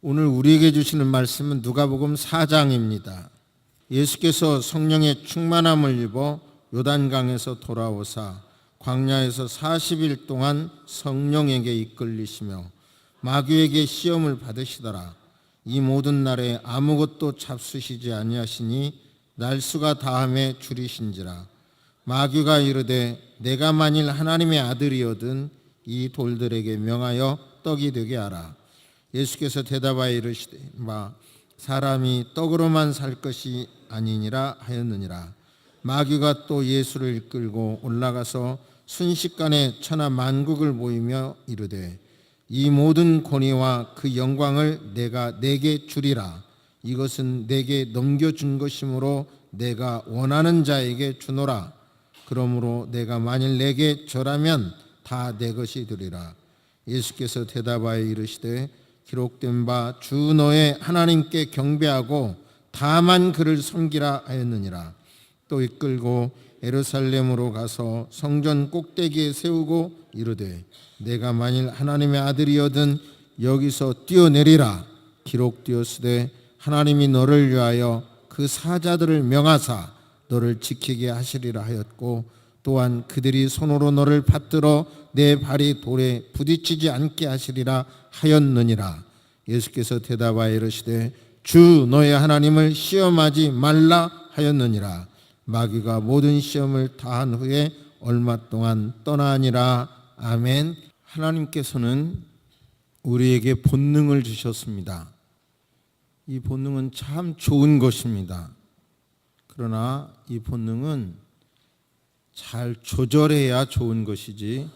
오늘 우리에게 주시는 말씀은 누가복음 4장입니다. 예수께서 성령의 충만함을 입어 요단강에서 돌아오사 광야에서 40일 동안 성령에게 이끌리시며 마귀에게 시험을 받으시더라. 이 모든 날에 아무것도 잡수시지 아니하시니 날수가 다함에 줄이신지라. 마귀가 이르되 내가 만일 하나님의 아들이거든 이 돌들에게 명하여 떡이 되게 하라. 예수께서 대답하여 이르시되 사람이 떡으로만 살 것이 아니니라 하였느니라. 마귀가 또 예수를 이끌고 올라가서 순식간에 천하 만국을 보이며 이르되 이 모든 권위와 그 영광을 내가 내게 주리라. 이것은 내게 넘겨준 것이므로 내가 원하는 자에게 주노라. 그러므로 내가 만일 내게 절하면 다 내 것이 되리라. 예수께서 대답하여 이르시되 기록된 바 주 너의 하나님께 경배하고 다만 그를 섬기라 하였느니라. 또 이끌고 예루살렘으로 가서 성전 꼭대기에 세우고 이르되 내가 만일 하나님의 아들이거든 여기서 뛰어내리라. 기록되었으되 하나님이 너를 위하여 그 사자들을 명하사 너를 지키게 하시리라 하였고 또한 그들이 손으로 너를 받들어 내 발이 돌에 부딪히지 않게 하시리라 하였느니라. 예수께서 대답하여 이르시되 주 너의 하나님을 시험하지 말라 하였느니라. 마귀가 모든 시험을 다한 후에 얼마 동안 떠나니라. 아멘. 하나님께서는 우리에게 본능을 주셨습니다. 이 본능은 참 좋은 것입니다. 그러나 이 본능은 잘 조절해야 좋은 것이지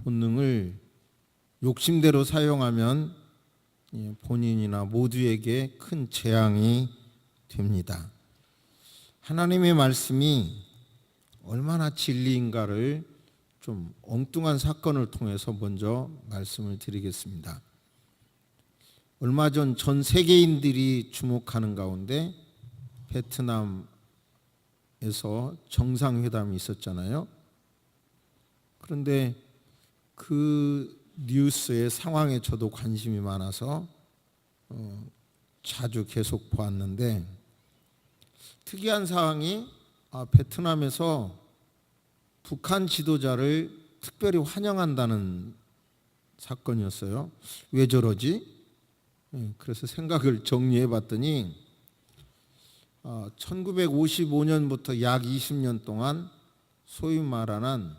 본능을 욕심대로 사용하면 본인이나 모두에게 큰 재앙이 됩니다. 하나님의 말씀이 얼마나 진리인가를 좀 엉뚱한 사건을 통해서 먼저 말씀을 드리겠습니다. 얼마 전 세계인들이 주목하는 가운데 베트남에서 정상회담이 있었잖아요. 그런데 그 뉴스의 상황에 저도 관심이 많아서 자주 계속 보았는데 특이한 사항이 베트남에서 북한 지도자를 특별히 환영한다는 사건이었어요. 왜 저러지? 그래서 생각을 정리해 봤더니 1955년부터 약 20년 동안 소위 말하는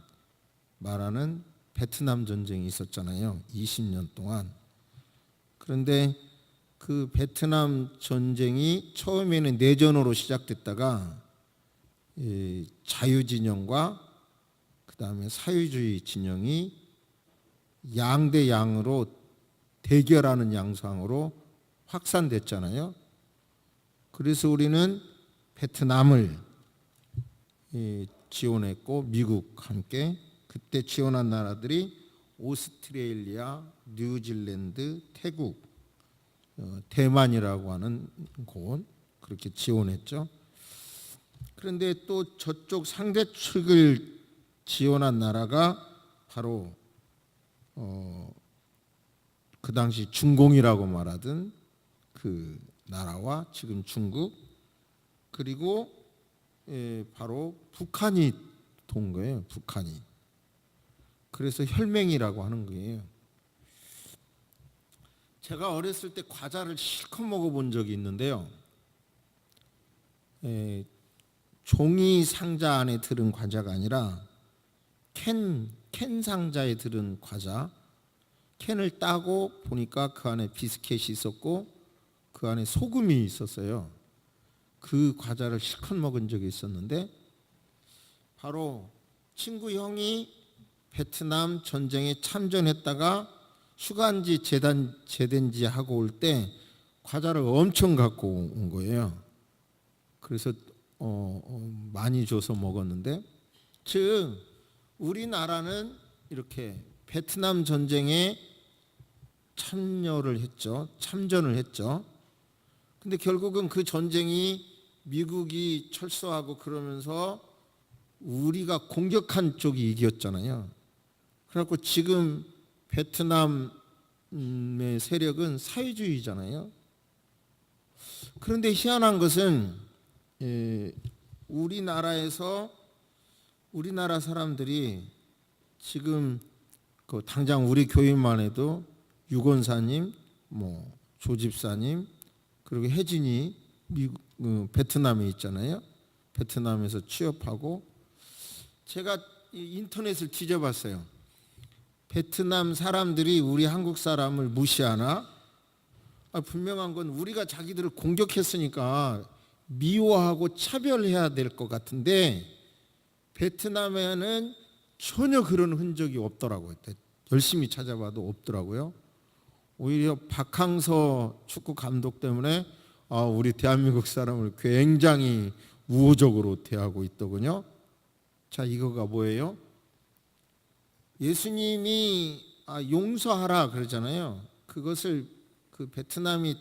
베트남 전쟁이 있었잖아요. 20년 동안. 그런데 그 베트남 전쟁이 처음에는 내전으로 시작됐다가 자유진영과 그 다음에 사회주의 진영이 양대 양으로 대결하는 양상으로 확산됐잖아요. 그래서 우리는 베트남을 지원했고 미국 함께 그때 지원한 나라들이 오스트레일리아, 뉴질랜드, 태국, 대만이라고 하는 곳 그렇게 지원했죠. 그런데 또 저쪽 상대 측을 지원한 나라가 바로 그 당시 중공이라고 말하던 그 나라와 지금 중국 그리고 바로 북한이 돈 거예요. 북한이. 그래서 혈맹이라고 하는 거예요. 제가 어렸을 때 과자를 실컷 먹어본 적이 있는데요. 종이 상자 안에 들은 과자가 아니라 캔 상자에 들은 과자. 캔을 따고 보니까 그 안에 비스켓이 있었고 그 안에 소금이 있었어요. 그 과자를 실컷 먹은 적이 있었는데 바로 친구 형이 베트남 전쟁에 참전했다가 휴가인지 제대인지 하고 올 때 과자를 엄청 갖고 온 거예요. 그래서 많이 줘서 먹었는데 즉 우리나라는 이렇게 베트남 전쟁에 참전을 했죠. 근데 결국은 그 전쟁이 미국이 철수하고 그러면서 우리가 공격한 쪽이 이겼잖아요. 그래갖고 지금 베트남 세력은 사회주의잖아요. 그런데 희한한 것은 우리나라 사람들이 지금 당장 우리 교인만 해도 유건사님, 조집사님, 그리고 혜진이 베트남에 있잖아요. 베트남에서 취업하고, 제가 인터넷을 뒤져봤어요. 베트남 사람들이 우리 한국 사람을 무시하나? 분명한 건 우리가 자기들을 공격했으니까 미워하고 차별해야 될 것 같은데, 베트남에는 전혀 그런 흔적이 없더라고요. 열심히 찾아봐도 없더라고요. 오히려 박항서 축구 감독 때문에 우리 대한민국 사람을 굉장히 우호적으로 대하고 있더군요. 자, 이거가 뭐예요? 예수님이 용서하라 그러잖아요. 그것을 그 베트남이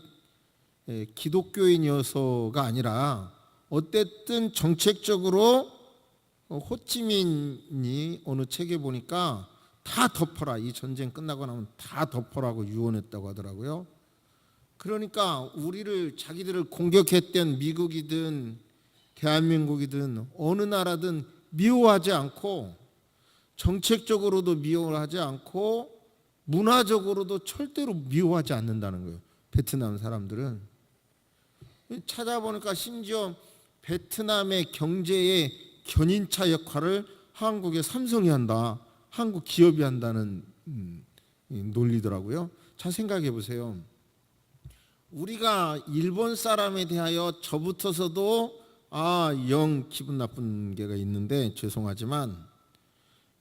기독교인이어서가 아니라, 어쨌든 정책적으로 호치민이 어느 책에 보니까 다 덮어라, 이 전쟁 끝나고 나면 다 덮어라고 유언했다고 하더라고요. 그러니까 우리를, 자기들을 공격했던 미국이든 대한민국이든 어느 나라든 미워하지 않고, 정책적으로도 미워하지 않고, 문화적으로도 절대로 미워하지 않는다는 거예요. 베트남 사람들은. 찾아보니까 심지어 베트남의 경제의 견인차 역할을 한국의 삼성이 한다, 한국 기업이 한다는 논리더라고요. 잘 생각해 보세요. 우리가 일본 사람에 대하여 저부터서도 영 기분 나쁜 게가 있는데 죄송하지만,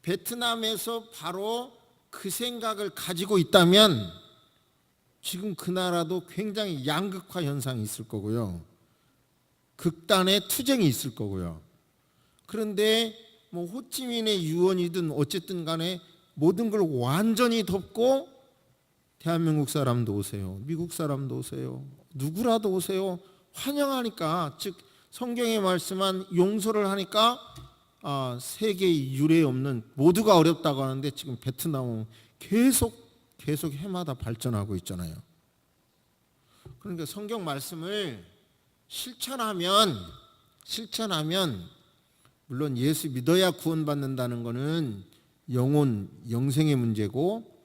베트남에서 바로 그 생각을 가지고 있다면 지금 그 나라도 굉장히 양극화 현상이 있을 거고요. 극단의 투쟁이 있을 거고요. 그런데 호치민의 유언이든 어쨌든 간에 모든 걸 완전히 덮고, 대한민국 사람도 오세요, 미국 사람도 오세요, 누구라도 오세요, 환영하니까, 즉 성경에 말씀한 용서를 하니까 세계의 유례 없는, 모두가 어렵다고 하는데 지금 베트남은 계속 해마다 발전하고 있잖아요. 그러니까 성경 말씀을 실천하면 물론 예수 믿어야 구원받는다는 것은 영생의 문제고,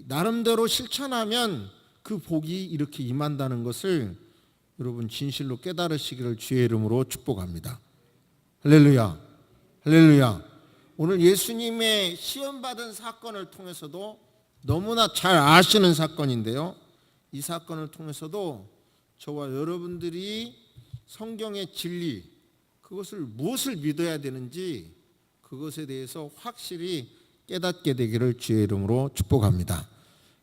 나름대로 실천하면 그 복이 이렇게 임한다는 것을 여러분 진실로 깨달으시기를 주의 이름으로 축복합니다. 할렐루야, 할렐루야. 오늘 예수님의 시험받은 사건을 통해서도 너무나 잘 아시는 사건인데요, 이 사건을 통해서도 저와 여러분들이 성경의 진리, 그것을 무엇을 믿어야 되는지 그것에 대해서 확실히 깨닫게 되기를 주의 이름으로 축복합니다.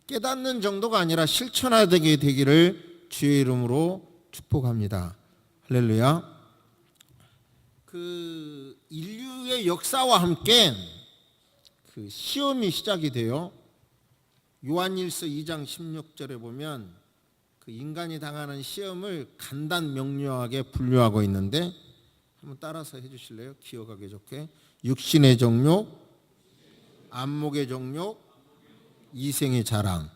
깨닫는 정도가 아니라 실천하게 되기를 주의 이름으로 축복합니다. 할렐루야. 그 인류의 역사와 함께 그 시험이 시작이 돼요. 요한일서 2장 16절에 보면 그 인간이 당하는 시험을 간단 명료하게 분류하고 있는데, 한번 따라서 해주실래요? 기억하기 좋게. 육신의 정욕, 안목의 정욕, 이생의 자랑.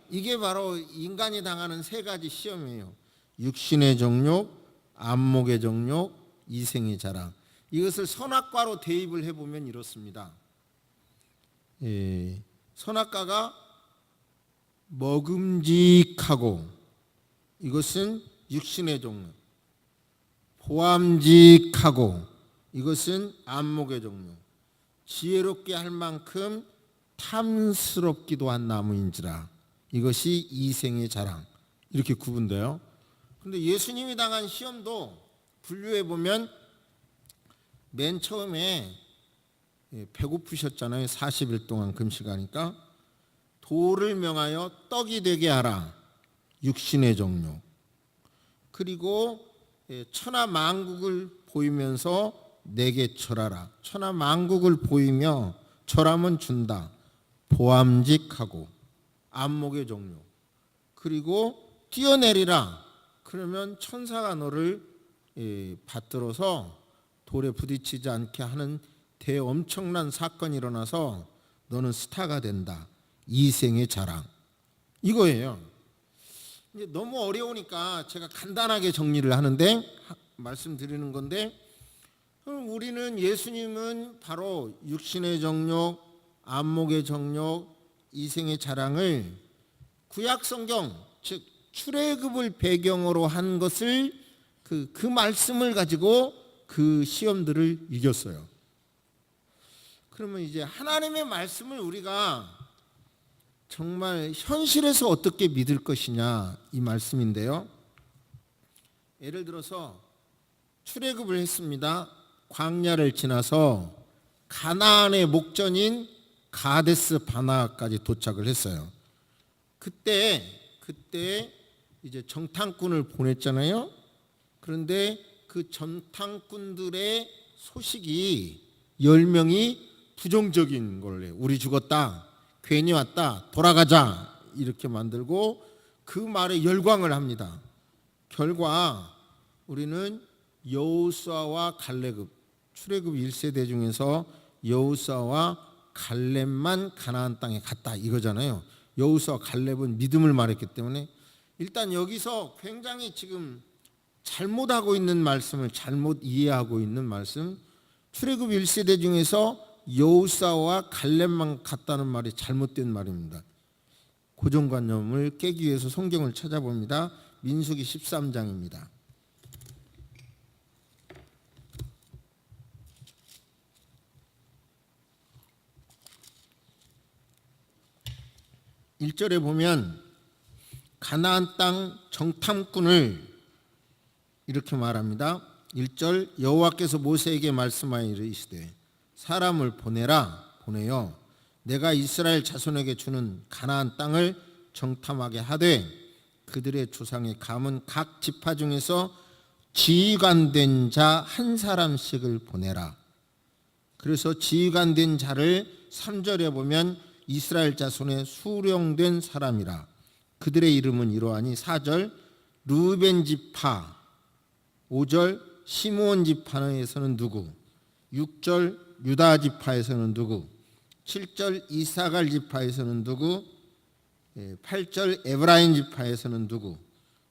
이게 바로 인간이 당하는 세 가지 시험이에요. 육신의 정욕, 안목의 정욕, 이생의 자랑. 이것을 선악과로 대입을 해보면 이렇습니다. 선악과가 먹음직하고, 이것은 육신의 정욕. 보암직하고, 이것은 안목의 정욕. 지혜롭게 할 만큼 탐스럽기도 한 나무인지라, 이것이 이생의 자랑. 이렇게 구분돼요. 그런데 예수님이 당한 시험도 분류해 보면, 맨 처음에 배고프셨잖아요. 40일 동안 금식하니까. 돌을 명하여 떡이 되게 하라, 육신의 정욕. 그리고 천하 만국을 보이면서 내게 절하라. 천하 만국을 보이며 절하면 준다. 보암직하고, 안목의 정욕. 그리고 뛰어내리라. 그러면 천사가 너를 받들어서 돌에 부딪히지 않게 하는 대엄청난 사건이 일어나서 너는 스타가 된다. 이생의 자랑. 이거예요. 이제 너무 어려우니까 제가 간단하게 정리를 하는데 말씀드리는 건데, 우리는 예수님은 바로 육신의 정욕, 안목의 정욕, 이생의 자랑을 구약 성경 즉 출애굽을 배경으로 한 것을 그 말씀을 가지고 그 시험들을 이겼어요. 그러면 이제 하나님의 말씀을 우리가 정말 현실에서 어떻게 믿을 것이냐 이 말씀인데요. 예를 들어서 출애굽을 했습니다. 광야를 지나서 가나안의 목전인 가데스 바나까지 도착을 했어요. 그때 이제 정탐꾼을 보냈잖아요. 그런데 그 정탐꾼들의 소식이 10명이 부정적인 걸로 우리 죽었다, 괜히 왔다, 돌아가자 이렇게 만들고 그 말에 열광을 합니다. 결과 우리는 여호수아와 갈렙, 출애굽 1세대 중에서 여호수아와 갈렙만 가나안 땅에 갔다 이거잖아요. 여호수아 갈렙은 믿음을 말했기 때문에 일단 여기서 굉장히 지금 잘못하고 있는 말씀을 잘못 이해하고 있는 말씀, 출애굽 1세대 중에서 여호수아와 갈렙만 갔다는 말이 잘못된 말입니다. 고정관념을 깨기 위해서 성경을 찾아봅니다. 민수기 13장입니다. 1절에 보면 가나안 땅 정탐꾼을 이렇게 말합니다. 1절 여호와께서 모세에게 말씀하여 이르시되 사람을 보내요. 내가 이스라엘 자손에게 주는 가나안 땅을 정탐하게 하되 그들의 조상의 감은 각 지파 중에서 지휘관된 자 한 사람씩을 보내라. 그래서 지휘관된 자를 3절에 보면 이스라엘 자손의 수령된 사람이라. 그들의 이름은 이러하니 4절 루벤 지파, 5절 시므온 지파에서는 누구, 6절 유다 지파에서는 누구, 7절 이사갈 지파에서는 누구, 8절 에브라임 지파에서는 누구,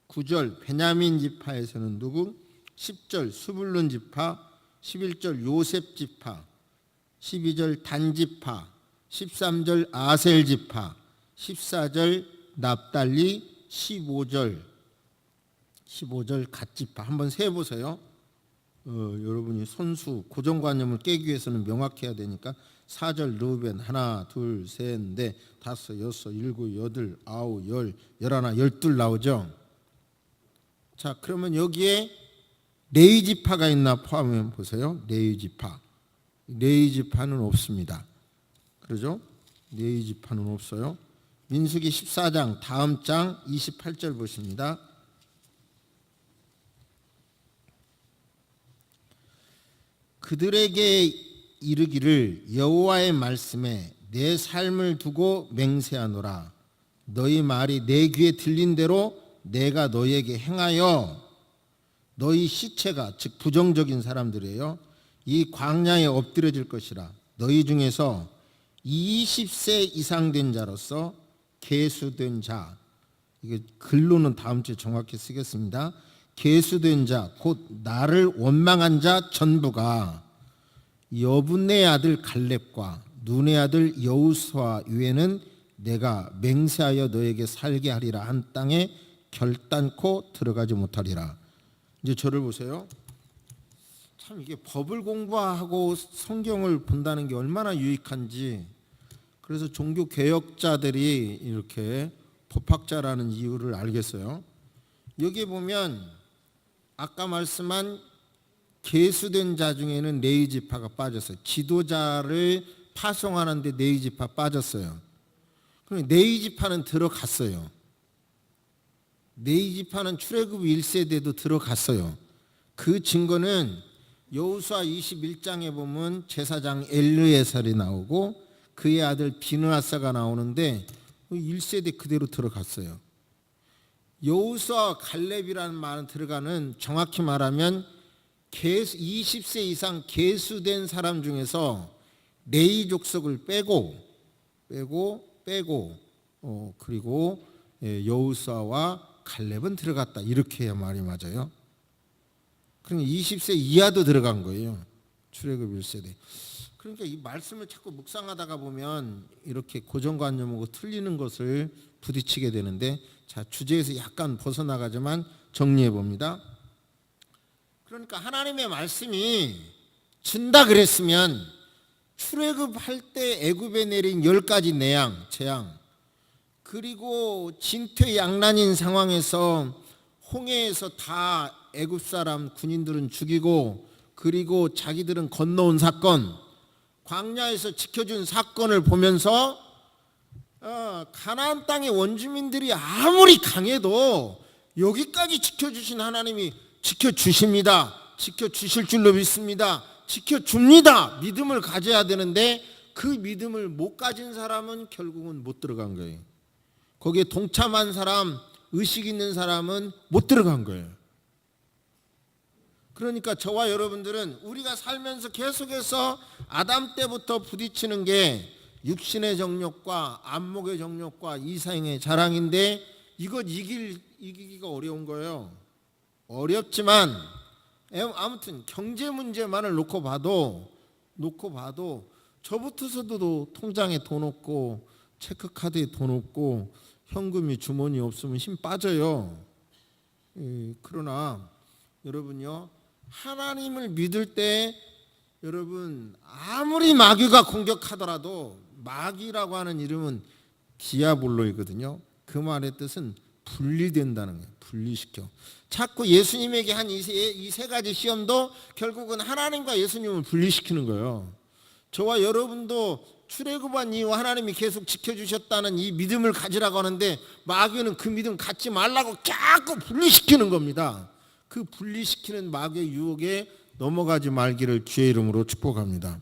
9절 베냐민 지파에서는 누구, 10절 스불론 지파, 11절 요셉 지파, 12절 단 지파, 13절 아셀 지파, 14절 납달리, 15절 갓 지파. 한번 세보세요. 여러분이 손수 고정관념을 깨기 위해서는 명확해야 되니까 4절 르우벤 하나 둘 셋 넷 다섯 여섯 일곱 여덟 아홉 열 열하나 열둘 나오죠. 자, 그러면 여기에 레위 지파가 있나 포함해 보세요. 레위 지파는 없습니다. 그러죠? 레위 지파는 없어요. 민수기 14장 다음 장 28절 보십니다. 그들에게 이르기를 여호와의 말씀에 내 삶을 두고 맹세하노라. 너희 말이 내 귀에 들린 대로 내가 너희에게 행하여 너희 시체가 즉 부정적인 사람들이에요. 이 광야에 엎드려질 것이라. 너희 중에서 20세 이상 된 자로서 계수된 자, 이게 글로는 다음 주에 정확히 쓰겠습니다. 계수된 자, 곧 나를 원망한 자 전부가 여분의 아들 갈렙과 눈의 아들 여호수아 외에는 내가 맹세하여 너에게 살게 하리라 한 땅에 결단코 들어가지 못하리라. 이제 저를 보세요. 참 이게 법을 공부하고 성경을 본다는 게 얼마나 유익한지. 그래서 종교 개혁자들이 이렇게 법학자라는 이유를 알겠어요. 여기 보면 아까 말씀한 계수된 자 중에는 레위 지파가 빠졌어요. 지도자를 파송하는데 레위 지파 빠졌어요. 그럼 레위 지파는 들어갔어요. 레위 지파는 출애굽 1세대도 들어갔어요. 그 증거는 여호수아 21장에 보면 제사장 엘르에살이 나오고 그의 아들 비느하사가 나오는데 1세대 그대로 들어갔어요. 여호수아 갈렙이라는 말은 들어가는, 정확히 말하면 20세 이상 계수된 사람 중에서 레위 족속을 빼고 그리고 여호수아와 갈렙은 들어갔다. 이렇게 해야 말이 맞아요. 그러니까 20세 이하도 들어간 거예요. 출애굽 1세대. 그러니까 이 말씀을 자꾸 묵상하다가 보면 이렇게 고정관념하고 틀리는 것을 부딪히게 되는데, 자, 주제에서 약간 벗어나가지만 정리해 봅니다. 그러니까 하나님의 말씀이 준다 그랬으면 출애굽할 때 애굽에 내린 10가지 재앙, 그리고 진퇴양난인 상황에서 홍해에서 다 애굽 사람 군인들은 죽이고, 그리고 자기들은 건너온 사건, 광야에서 지켜준 사건을 보면서 가나안 땅의 원주민들이 아무리 강해도 여기까지 지켜주신 하나님이 지켜주십니다. 지켜주실 줄로 믿습니다. 지켜줍니다. 믿음을 가져야 되는데 그 믿음을 못 가진 사람은 결국은 못 들어간 거예요. 거기에 동참한 사람, 의식 있는 사람은 못 들어간 거예요. 그러니까 저와 여러분들은 우리가 살면서 계속해서 아담 때부터 부딪히는 게 육신의 정욕과 안목의 정욕과 이생의 자랑인데, 이것 이기기가 어려운 거예요. 어렵지만 아무튼 경제 문제만을 놓고 봐도 저부터서도 통장에 돈 없고 체크카드에 돈 없고 현금이 주머니에 없으면 힘 빠져요. 그러나 여러분요, 하나님을 믿을 때 여러분 아무리 마귀가 공격하더라도, 마귀라고 하는 이름은 디아볼로이거든요. 그 말의 뜻은 분리된다는 거예요. 분리시켜. 자꾸 예수님에게 한 이 세 가지 시험도 결국은 하나님과 예수님을 분리시키는 거예요. 저와 여러분도 출애굽한 이후 하나님이 계속 지켜주셨다는 이 믿음을 가지라고 하는데, 마귀는 그 믿음 갖지 말라고 자꾸 분리시키는 겁니다. 그 분리시키는 마귀의 유혹에 넘어가지 말기를 주의 이름으로 축복합니다.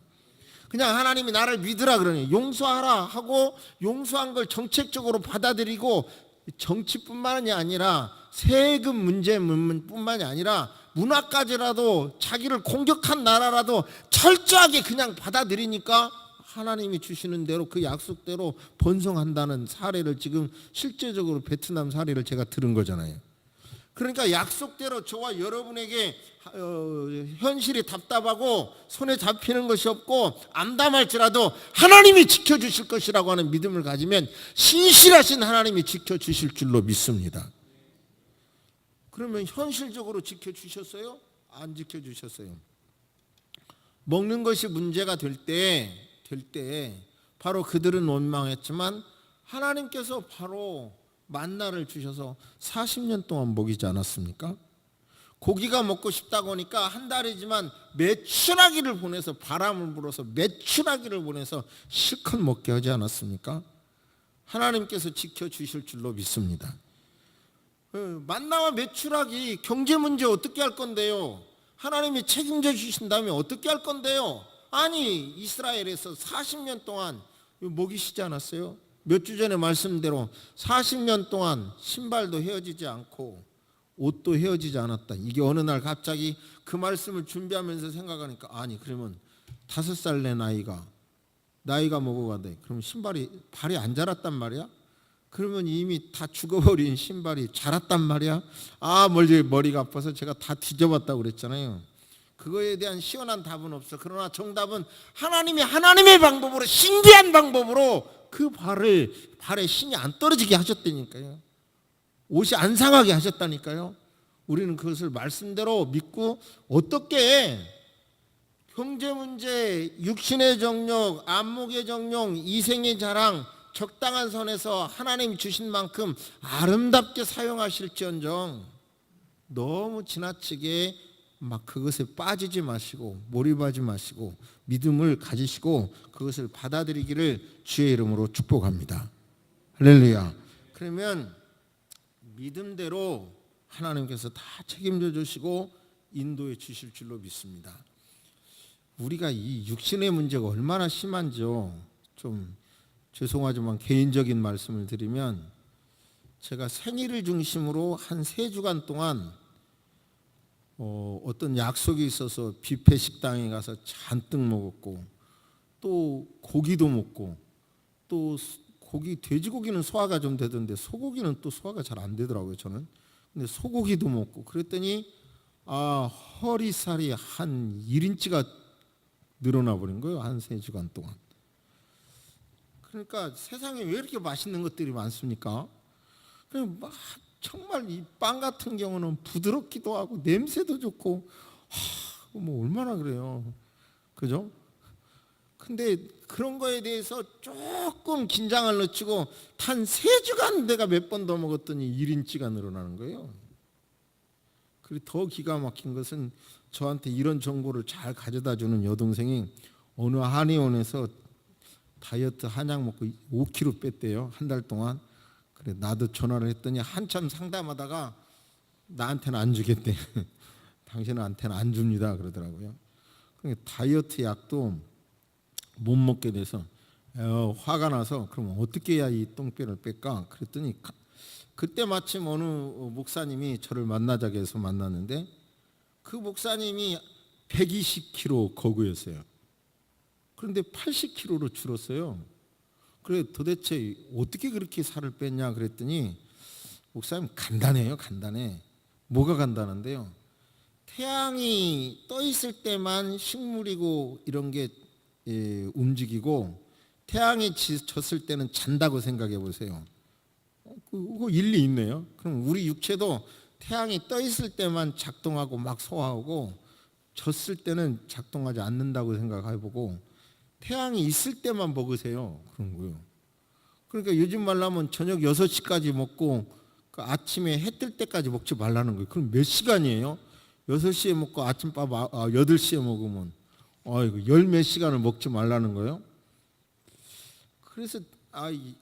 그냥 하나님이 나를 믿으라 그러니 용서하라 하고 용서한 걸 정책적으로 받아들이고, 정치뿐만이 아니라 세금 문제뿐만이 아니라 문화까지라도 자기를 공격한 나라라도 철저하게 그냥 받아들이니까 하나님이 주시는 대로 그 약속대로 번성한다는 사례를 지금 실제적으로 베트남 사례를 제가 들은 거잖아요. 그러니까 약속대로 저와 여러분에게 현실이 답답하고 손에 잡히는 것이 없고 암담할지라도 하나님이 지켜주실 것이라고 하는 믿음을 가지면 신실하신 하나님이 지켜주실 줄로 믿습니다. 그러면 현실적으로 지켜주셨어요? 안 지켜주셨어요? 먹는 것이 문제가 될 때 바로 그들은 원망했지만 하나님께서 바로 만나를 주셔서 40년 동안 먹이지 않았습니까? 고기가 먹고 싶다고 하니까 한 달이지만 메추라기를 보내서, 바람을 불어서 메추라기를 보내서 실컷 먹게 하지 않았습니까? 하나님께서 지켜주실 줄로 믿습니다. 만나와 메추라기 경제 문제 어떻게 할 건데요? 하나님이 책임져 주신다면 어떻게 할 건데요? 아니, 이스라엘에서 40년 동안 먹이시지 않았어요? 몇 주 전에 말씀대로 40년 동안 신발도 헤어지지 않고 옷도 헤어지지 않았다. 이게 어느 날 갑자기 그 말씀을 준비하면서 생각하니까, 아니 그러면 5살 내 나이가 먹어가대. 그럼 발이 안 자랐단 말이야? 그러면 이미 다 죽어버린 신발이 자랐단 말이야? 머리가 아파서 제가 다 뒤져봤다고 그랬잖아요. 그거에 대한 시원한 답은 없어. 그러나 정답은 하나님이 하나님의 방법으로, 신기한 방법으로 그 발에 신이 안 떨어지게 하셨다니까요. 옷이 안 상하게 하셨다니까요. 우리는 그것을 말씀대로 믿고, 어떻게 경제 문제, 육신의 정욕, 안목의 정욕, 이생의 자랑 적당한 선에서 하나님이 주신 만큼 아름답게 사용하실지언정 너무 지나치게 막 그것에 빠지지 마시고 몰입하지 마시고 믿음을 가지시고 그것을 받아들이기를 주의 이름으로 축복합니다. 할렐루야. 그러면 믿음대로 하나님께서 다 책임져 주시고 인도해 주실 줄로 믿습니다. 우리가 이 육신의 문제가 얼마나 심한지요. 좀 죄송하지만 개인적인 말씀을 드리면, 제가 생일을 중심으로 한 3주간 동안 어떤 약속이 있어서 뷔페 식당에 가서 잔뜩 먹었고, 또 고기도 먹고, 또 돼지고기는 소화가 좀 되던데 소고기는 또 소화가 잘 안 되더라고요, 저는. 근데 소고기도 먹고 그랬더니 허리살이 한 1인치가 늘어나 버린 거예요, 한 3주간 동안. 그러니까 세상에 왜 이렇게 맛있는 것들이 많습니까? 그냥 정말 이 빵 같은 경우는 부드럽기도 하고 냄새도 좋고 뭐 얼마나 그래요, 그죠? 근데 그런 거에 대해서 조금 긴장을 늦추고 한 3주간 내가 몇 번 더 먹었더니 1인치가 늘어나는 거예요. 그리고 더 기가 막힌 것은 저한테 이런 정보를 잘 가져다 주는 여동생이 어느 한의원에서 다이어트 한약 먹고 5kg 뺐대요, 한 달 동안. 그래 나도 전화를 했더니 한참 상담하다가 나한테는 안 주겠대. 당신한테는 안 줍니다 그러더라고요. 그러니까 다이어트 약도 못 먹게 돼서 화가 나서 그럼 어떻게 해야 이 똥배를 뺄까 그랬더니 그때 마침 어느 목사님이 저를 만나자고 해서 만났는데 그 목사님이 120kg 거구였어요. 그런데 80kg로 줄었어요. 그래 도대체 어떻게 그렇게 살을 뺐냐 그랬더니 목사님 간단해요, 간단해. 뭐가 간단한데요? 태양이 떠 있을 때만 식물이고 이런 게 움직이고 태양이 졌을 때는 잔다고 생각해 보세요. 그거 일리 있네요. 그럼 우리 육체도 태양이 떠 있을 때만 작동하고 막 소화하고 졌을 때는 작동하지 않는다고 생각해 보고 태양이 있을 때만 먹으세요. 그런 거요. 그러니까 요즘 말로 하면 저녁 6시까지 먹고 그 아침에 해 뜰 때까지 먹지 말라는 거예요. 그럼 몇 시간이에요? 6시에 먹고 아침밥 8시에 먹으면 이거 열 몇 시간을 먹지 말라는 거예요. 그래서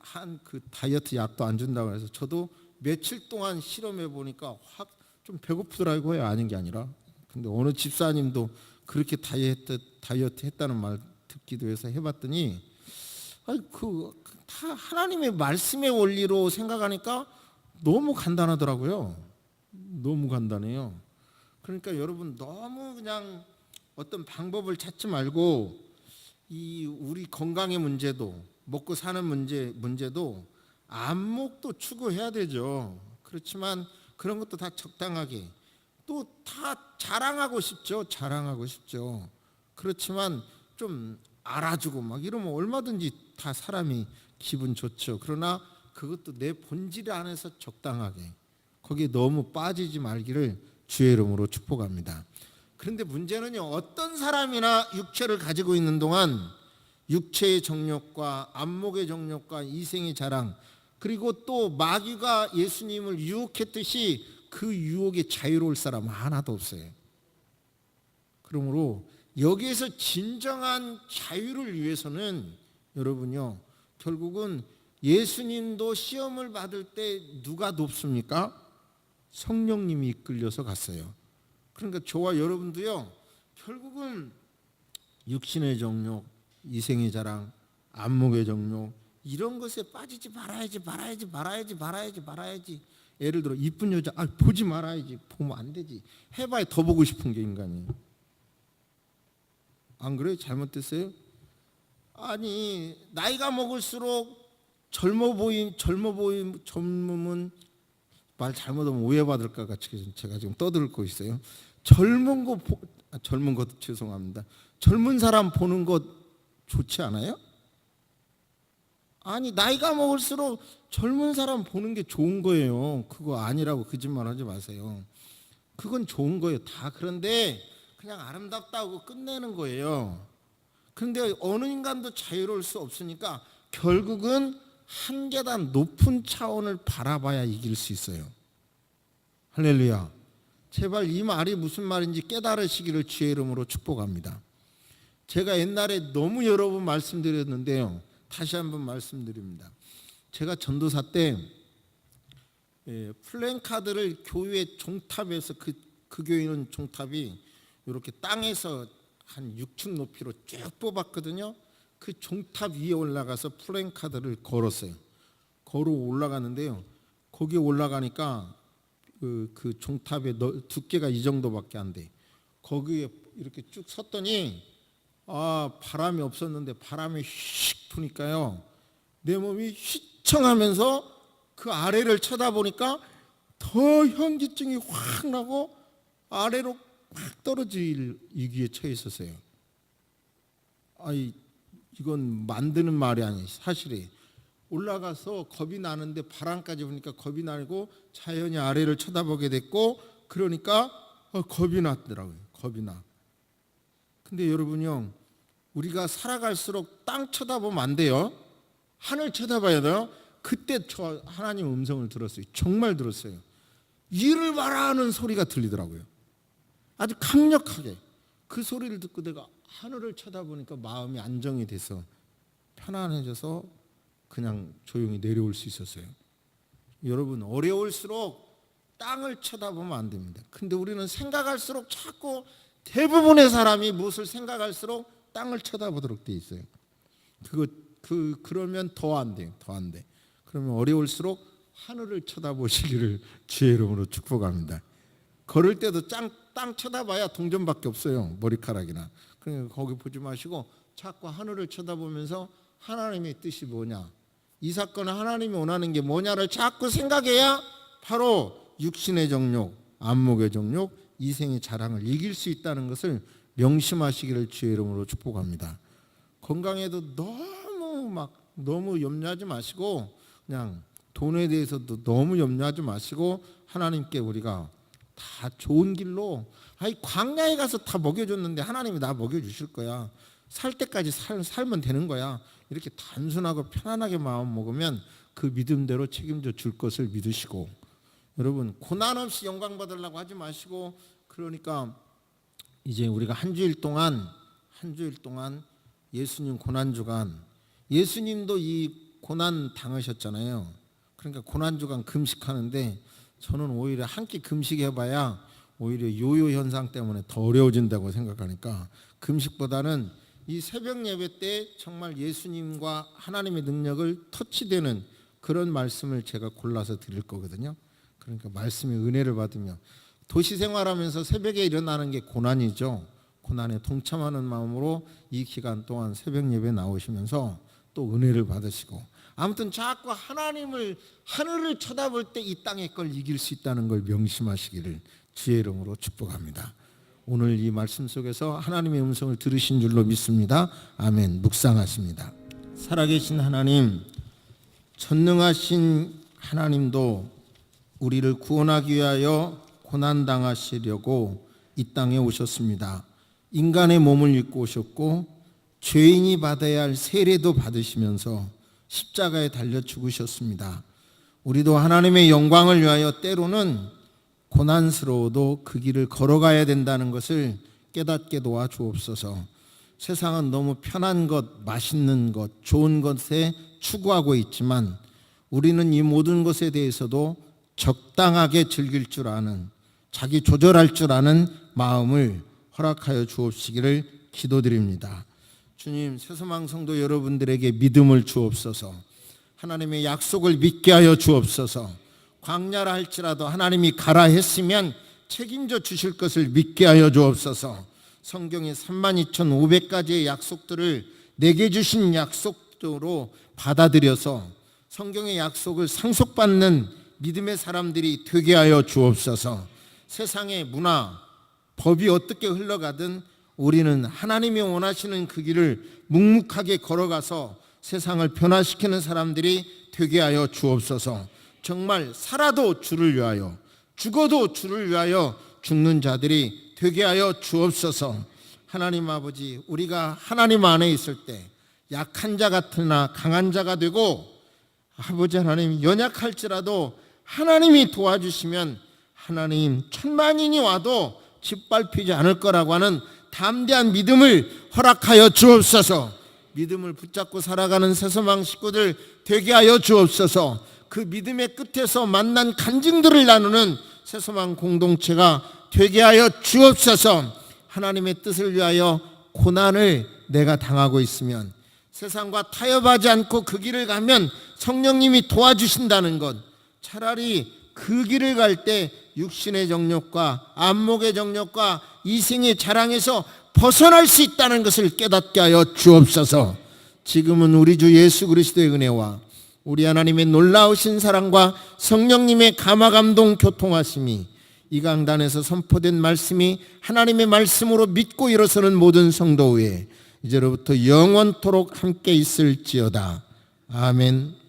한 그 다이어트 약도 안 준다고 해서 저도 며칠 동안 실험해 보니까 확 좀 배고프더라고요. 아닌 게 아니라. 근데 어느 집사님도 그렇게 다이어트 했다는 말 듣기도 해서 해봤더니 다 하나님의 말씀의 원리로 생각하니까 너무 간단하더라고요. 너무 간단해요. 그러니까 여러분 너무 그냥 어떤 방법을 찾지 말고 이 우리 건강의 문제도 먹고 사는 문제도 안목도 추구해야 되죠. 그렇지만 그런 것도 다 적당하게 또 다 자랑하고 싶죠. 그렇지만 좀 알아주고 막 이러면 얼마든지 다 사람이 기분 좋죠. 그러나 그것도 내 본질 안에서 적당하게 거기에 너무 빠지지 말기를 주의 이름으로 축복합니다. 그런데 문제는요, 어떤 사람이나 육체를 가지고 있는 동안 육체의 정욕과 안목의 정욕과 이생의 자랑 그리고 또 마귀가 예수님을 유혹했듯이 그 유혹에 자유로울 사람 하나도 없어요. 그러므로 여기에서 진정한 자유를 위해서는 여러분요, 결국은 예수님도 시험을 받을 때 누가 돕습니까? 성령님이 이끌려서 갔어요. 그러니까 저와 여러분도요, 결국은 육신의 정욕, 이생의 자랑, 안목의 정욕 이런 것에 빠지지 말아야지. 예를 들어 이쁜 여자 보지 말아야지. 보면 안 되지. 해봐야 더 보고 싶은 게 인간이에요. 안 그래요? 잘못됐어요? 아니 나이가 먹을수록 젊으면 말 잘못하면 오해받을까 같이 제가 지금 떠들고 있어요. 젊은 것도 죄송합니다. 젊은 사람 보는 것 좋지 않아요? 아니 나이가 먹을수록 젊은 사람 보는 게 좋은 거예요. 그거 아니라고 거짓말하지 마세요. 그건 좋은 거예요. 다 그런데 그냥 아름답다고 끝내는 거예요. 그런데 어느 인간도 자유로울 수 없으니까 결국은 한 계단 높은 차원을 바라봐야 이길 수 있어요. 할렐루야. 제발 이 말이 무슨 말인지 깨달으시기를 주의 이름으로 축복합니다. 제가 옛날에 너무 여러 번 말씀드렸는데요, 다시 한번 말씀드립니다. 제가 전도사 때 플랜카드를 교회 종탑에서 그 교회는 종탑이 이렇게 땅에서 한 6층 높이로 쭉 뽑았거든요. 그 종탑 위에 올라가서 플랜카드를 걸었어요. 걸어 올라가는데요, 거기에 올라가니까 그 종탑의 두께가 이 정도밖에 안 돼. 거기에 이렇게 쭉 섰더니 바람이 없었는데 바람이 휙 부니까요, 내 몸이 휘청하면서 그 아래를 쳐다보니까 더 현기증이 확 나고 아래로 확 떨어질 위기에 처해 있었어요. 이건 만드는 말이 아니에요. 사실이 올라가서 겁이 나는데 바람까지 부니까 겁이 나고 자연히 아래를 쳐다보게 됐고, 그러니까 겁이 났더라고요. 겁이 나. 근데 여러분요, 우리가 살아갈수록 땅 쳐다보면 안 돼요. 하늘 쳐다봐야 돼요. 그때 저 하나님 음성을 들었어요. 정말 들었어요. 이를 봐라 하는 소리가 들리더라고요. 아주 강력하게. 그 소리를 듣고 내가 하늘을 쳐다보니까 마음이 안정이 돼서 편안해져서 그냥 조용히 내려올 수 있었어요. 여러분, 어려울수록 땅을 쳐다보면 안 됩니다. 근데 우리는 생각할수록 자꾸 대부분의 사람이 무엇을 생각할수록 땅을 쳐다보도록 돼 있어요. 그러면 더 안 돼요. 더 안 돼. 그러면 어려울수록 하늘을 쳐다보시기를 주의 이름으로 축복합니다. 걸을 때도 땅 쳐다봐야 동전밖에 없어요. 머리카락이나. 그러니까 거기 보지 마시고 자꾸 하늘을 쳐다보면서 하나님의 뜻이 뭐냐, 이 사건은 하나님이 원하는 게 뭐냐를 자꾸 생각해야 바로 육신의 정욕, 안목의 정욕, 이생의 자랑을 이길 수 있다는 것을 명심하시기를 주의 이름으로 축복합니다. 건강에도 너무 염려하지 마시고, 그냥 돈에 대해서도 너무 염려하지 마시고, 하나님께 우리가 다 좋은 길로, 광야에 가서 다 먹여줬는데 하나님이 나 먹여주실 거야, 살 때까지 살면 되는 거야, 이렇게 단순하고 편안하게 마음 먹으면 그 믿음대로 책임져 줄 것을 믿으시고, 여러분 고난 없이 영광 받으려고 하지 마시고, 그러니까 이제 우리가 한 주일 동안 예수님 고난주간, 예수님도 이 고난 당하셨잖아요. 그러니까 고난주간 금식하는데, 저는 오히려 한 끼 금식해봐야 오히려 요요 현상 때문에 더 어려워진다고 생각하니까, 금식보다는 이 새벽 예배 때 정말 예수님과 하나님의 능력을 터치되는 그런 말씀을 제가 골라서 드릴 거거든요. 그러니까 말씀의 은혜를 받으며, 도시 생활하면서 새벽에 일어나는 게 고난이죠. 고난에 동참하는 마음으로 이 기간 동안 새벽 예배 나오시면서 또 은혜를 받으시고, 아무튼 자꾸 하늘을 쳐다볼 때 이 땅의 걸 이길 수 있다는 걸 명심하시기를 주의 이름으로 축복합니다. 오늘 이 말씀 속에서 하나님의 음성을 들으신 줄로 믿습니다. 아멘. 묵상하십니다. 살아계신 하나님, 전능하신 하나님도 우리를 구원하기 위하여 고난당하시려고 이 땅에 오셨습니다. 인간의 몸을 입고 오셨고 죄인이 받아야 할 세례도 받으시면서 십자가에 달려 죽으셨습니다. 우리도 하나님의 영광을 위하여 때로는 고난스러워도 그 길을 걸어가야 된다는 것을 깨닫게 도와주옵소서. 세상은 너무 편한 것, 맛있는 것, 좋은 것에 추구하고 있지만 우리는 이 모든 것에 대해서도 적당하게 즐길 줄 아는, 자기 조절할 줄 아는 마음을 허락하여 주옵시기를 기도드립니다. 주님, 새소망 성도 여러분들에게 믿음을 주옵소서. 하나님의 약속을 믿게 하여 주옵소서. 광야라 할지라도 하나님이 가라 했으면 책임져 주실 것을 믿게 하여 주옵소서. 성경에 32,500가지의 약속들을 내게 주신 약속으로 받아들여서 성경의 약속을 상속받는 믿음의 사람들이 되게 하여 주옵소서. 세상의 문화, 법이 어떻게 흘러가든 우리는 하나님이 원하시는 그 길을 묵묵하게 걸어가서 세상을 변화시키는 사람들이 되게 하여 주옵소서. 정말 살아도 주를 위하여, 죽어도 주를 위하여 죽는 자들이 되게 하여 주옵소서. 하나님 아버지, 우리가 하나님 안에 있을 때 약한 자 같으나 강한 자가 되고, 아버지 하나님 연약할지라도 하나님이 도와주시면 하나님 천만인이 와도 짓밟히지 않을 거라고 하는 담대한 믿음을 허락하여 주옵소서. 믿음을 붙잡고 살아가는 새소망 식구들 되게 하여 주옵소서. 그 믿음의 끝에서 만난 간증들을 나누는 새소망 공동체가 되게 하여 주옵소서. 하나님의 뜻을 위하여 고난을 내가 당하고 있으면, 세상과 타협하지 않고 그 길을 가면 성령님이 도와주신다는 것, 차라리 그 길을 갈 때 육신의 정욕과 안목의 정욕과 이생의 자랑에서 벗어날 수 있다는 것을 깨닫게 하여 주옵소서. 지금은 우리 주 예수 그리스도의 은혜와 우리 하나님의 놀라우신 사랑과 성령님의 감화감동 교통하심이 이 강단에서 선포된 말씀이 하나님의 말씀으로 믿고 일어서는 모든 성도 위에 이제로부터 영원토록 함께 있을지어다. 아멘.